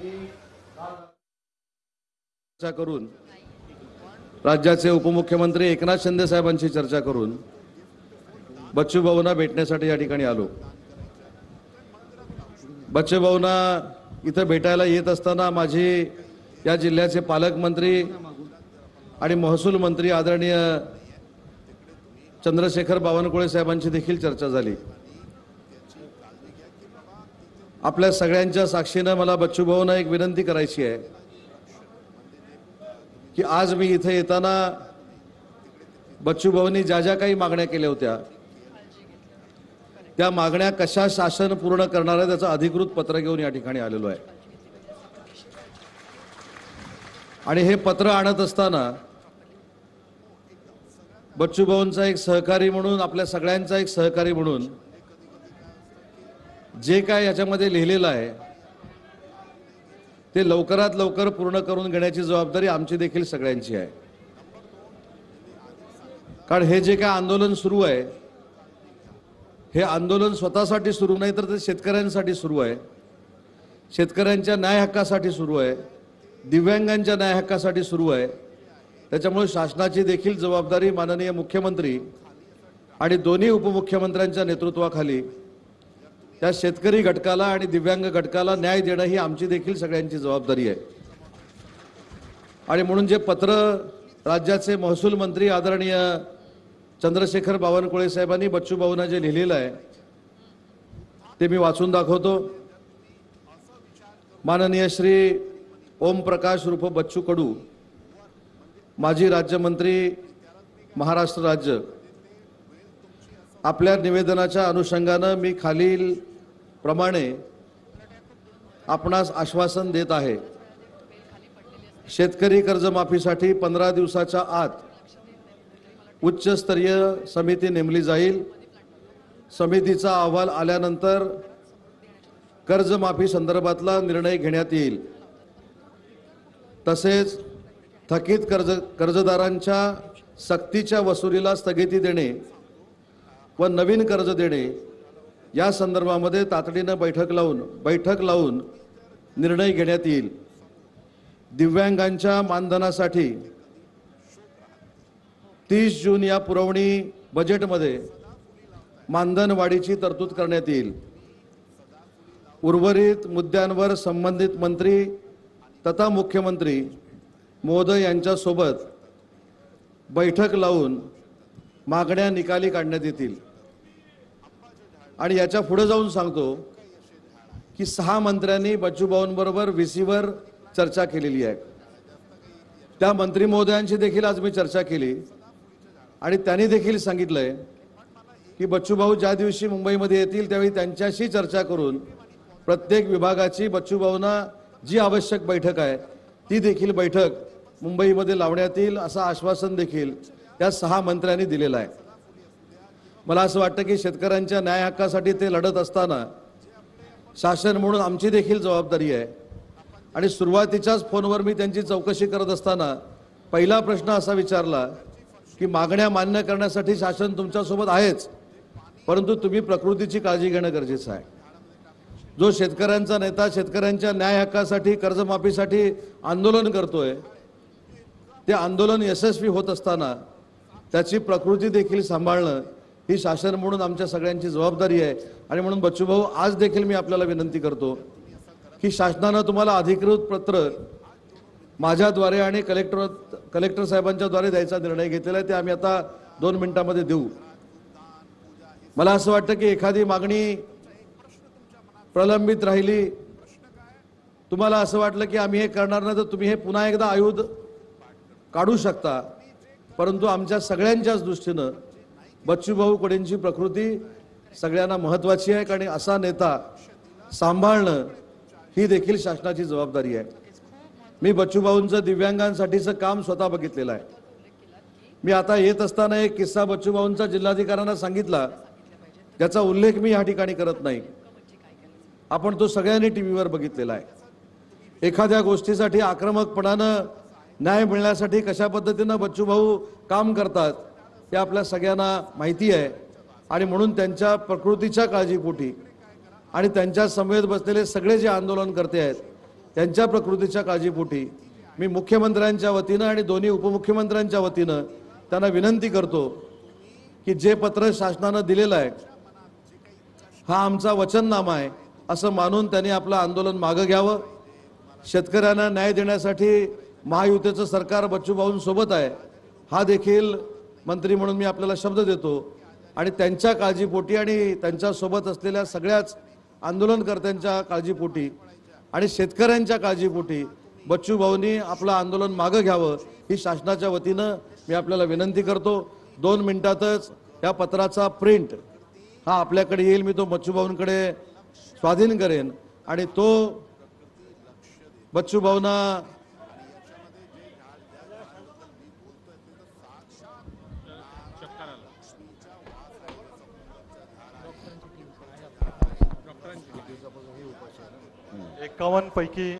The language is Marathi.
चर्चा करून राज्याचे उपमुख्यमंत्री एकनाथ शिंदे साहेबांची चर्चा करून बच्चू भाऊंना भेटण्यासाठी या ठिकाणी आलो। बच्चू भाऊंना इथं भेटायला येत असताना माझी या जिल्ह्याचे पालकमंत्री आणि महसूल मंत्री आदरणीय चंद्रशेखर बावनकुळे साहेबांची देखील चर्चा झाली। आपल्या सगळ्यांच्या साक्षीने मला बच्चू भाऊंना एक विनंती करायची आहे की आज मी इथे येताना बच्चू भाऊंनी ज्या ज्या काही मागण्या केल्या होत्या त्या मागण्या कशा शासन पूर्ण करणार आहे त्याचं अधिकृत पत्र घेऊन या ठिकाणी आलेलो आहे। आणि हे पत्र आणत असताना बच्चू भाऊंचा एक सहकारी म्हणून, आपल्या सगळ्यांचा एक सहकारी म्हणून जे काय याच्यामध्ये लिहिलेलं आहे ते लवकरात लवकर पूर्ण करून घेण्याची जबाबदारी आमची देखील सगळ्यांची आहे। कारण हे जे काय आंदोलन सुरू आहे हे आंदोलन स्वतःसाठी सुरू नाही तर ते शेतकऱ्यांसाठी सुरू आहे, शेतकऱ्यांच्या न्याय हक्कासाठी सुरू आहे, दिव्यांगांच्या न्याय हक्कासाठी सुरू आहे। त्याच्यामुळे शासनाची देखील जबाबदारी माननीय मुख्यमंत्री आणि दोन्ही उपमुख्यमंत्र्यांच्या नेतृत्वाखाली त्या शेतकरी घटकाला आणि दिव्यांग घटकाला न्याय देणं ही आमची देखील सगळ्यांची जबाबदारी आहे। आणि म्हणून जे पत्र राज्याचे महसूल मंत्री आदरणीय चंद्रशेखर बावनकुळे साहेबांनी बच्चू भाऊंना जे लिहिलेलं आहे ते मी वाचून दाखवतो। माननीय श्री ओम प्रकाश उर्फ बच्चू कडू, माजी राज्यमंत्री महाराष्ट्र राज्य, आपल्या निवेदनाच्या अनुषंगाने मी खालील प्रमाणे आपणास आश्वासन देत आहे। शेतकरी कर्जमाफीसाठी 15 दिवसाच्या आत उच्चस्तरीय समिती नेमली जाईल। समितीचा अहवाल आल्यानंतर कर्जमाफी संदर्भातला निर्णय घेण्यात येईल। तसेच थकीत कर्जदारांच्या सक्तीच्या वसुलीला स्थगिती देणे व नवीन कर्ज देणे या संदर्भामध्ये तातडीने बैठक लावून निर्णय घेण्यात येईल। दिव्यांगांच्या मानधनासाठी 30 जून या पुरवणी बजेटमध्ये मानधन वाढीची तरतूद करण्यात येईल। उर्वरित मुद्द्यांवर संबंधित मंत्री तथा मुख्यमंत्री महोदय यांच्यासोबत बैठक लावून मागण्या निकाली काढण्यात येतील। आणि याच्या पुढे जाऊन सांगतो की 6 मंत्र्यांनी बच्चू भाऊंबरोबर VC-वर चर्चा केलेली आहे। त्या मंत्री महोदयांची देखील आज मी चर्चा केली आणि त्यांनी देखील सांगितलंय की बच्चू भाऊ ज्या दिवशी मुंबईमध्ये येतील त्यावेळी त्यांच्याशी चर्चा करून प्रत्येक विभागाची बच्चू भाऊंना जी आवश्यक बैठक आहे ती देखील बैठक मुंबईमध्ये लावण्यात येईल असं आश्वासन देखील त्या 6 मंत्र्यांनी दिलेलं आहे। मला असं वाटतं की शेतकऱ्यांच्या न्याय हक्कासाठी ते लढत असताना शासन म्हणून आमची देखील जबाबदारी आहे। आणि सुरुवातीच्याच फोनवर मी त्यांची चौकशी करत असताना पहिला प्रश्न असा विचारला की मागण्या मान्य करण्यासाठी शासन तुमच्यासोबत आहेच, परंतु तुम्ही प्रकृतीची काळजी घेणं गरजेचं आहे। जो शेतकऱ्यांचा नेता शेतकऱ्यांच्या न्याय हक्कासाठी कर्जमाफीसाठी आंदोलन करतोय ते आंदोलन यशस्वी होत असताना त्याची प्रकृती देखील सांभाळणं ही शासन म्हणून आमच्या सगळ्यांची जबाबदारी आहे। आणि म्हणून बच्चू भाऊ आज देखील मी आपल्याला विनंती करतो की शासनाने तुम्हाला अधिकृत पत्र माझ्याद्वारे आणि कलेक्टर साहेबांच्या द्वारे द्यायचा निर्णय घेतलेला आहे, ते आम्ही आता 2 मिनिटांमध्ये देऊ। मला असं वाटतं की एखादी मागणी प्रलंबित राहिली, तुम्हाला असं वाटलं की आम्ही हे करणार नाही तर तुम्ही हे पुन्हा एकदा आयुध काढू शकता, परंतु आमच्या सगळ्यांच्याच दृष्टीने बच्चू भाऊ कडूंची प्रकृती सगळ्यांना महत्त्वाची आहे। कारण असा नेता सांभाळणं ही देखील शासनाची जबाबदारी आहे। मी बच्चू भाऊंचं दिव्यांगांसाठीचं काम स्वतः बघितलेलं आहे। मी आता येत असताना एक किस्सा बच्चू भाऊंचा जिल्हाधिकाऱ्यांना सांगितला, ज्याचा उल्लेख मी या ठिकाणी करत नाही, आपण तो सगळ्यांनी टीव्हीवर बघितलेला आहे। एखाद्या गोष्टीसाठी आक्रमकपणानं न्याय मिळण्यासाठी कशा पद्धतीने बच्चू भाऊ काम करतात ते आपल्या सगळ्यांना माहिती आहे। आणि म्हणून त्यांच्या प्रकृतीच्या काळजीपोटी आणि त्यांच्या समवेत बसलेले सगळे जे आंदोलन करते आहेत यांच्या प्रकृतीच्या काळजीपोटी मी मुख्यमंत्र्यांच्या वतीनं आणि दोन्ही उपमुख्यमंत्र्यांच्या वतीनं त्यांना विनंती करतो की जे पत्र शासनानं दिलेलं आहे हा आमचा वचननामा आहे असं मानून त्यांनी आपलं आंदोलन मागं घ्यावं। शेतकऱ्यांना न्याय देण्यासाठी महायुतीचं सरकार बच्चूभाऊंसोबत आहे हा देखील मंत्री म्हणून मी आपल्याला शब्द देतो आणि त्यांच्या काळजीपोटी आणि त्यांच्यासोबत असलेल्या सगळ्याच आंदोलनकर्त्यांच्या काळजीपोटी आणि शेतकऱ्यांच्या काळजीपोटी बच्चूभाऊंनी आपलं आंदोलन मागं घ्यावं ही शासनाच्या वतीनं मी आपल्याला विनंती करतो। 2 मिनिटातच या पत्राचा प्रिंट हा आपल्याकडे येईल, मी तो बच्चूभाऊंकडे स्वाधीन करेन आणि तो बच्चूभाऊंना एकावन्न पैकी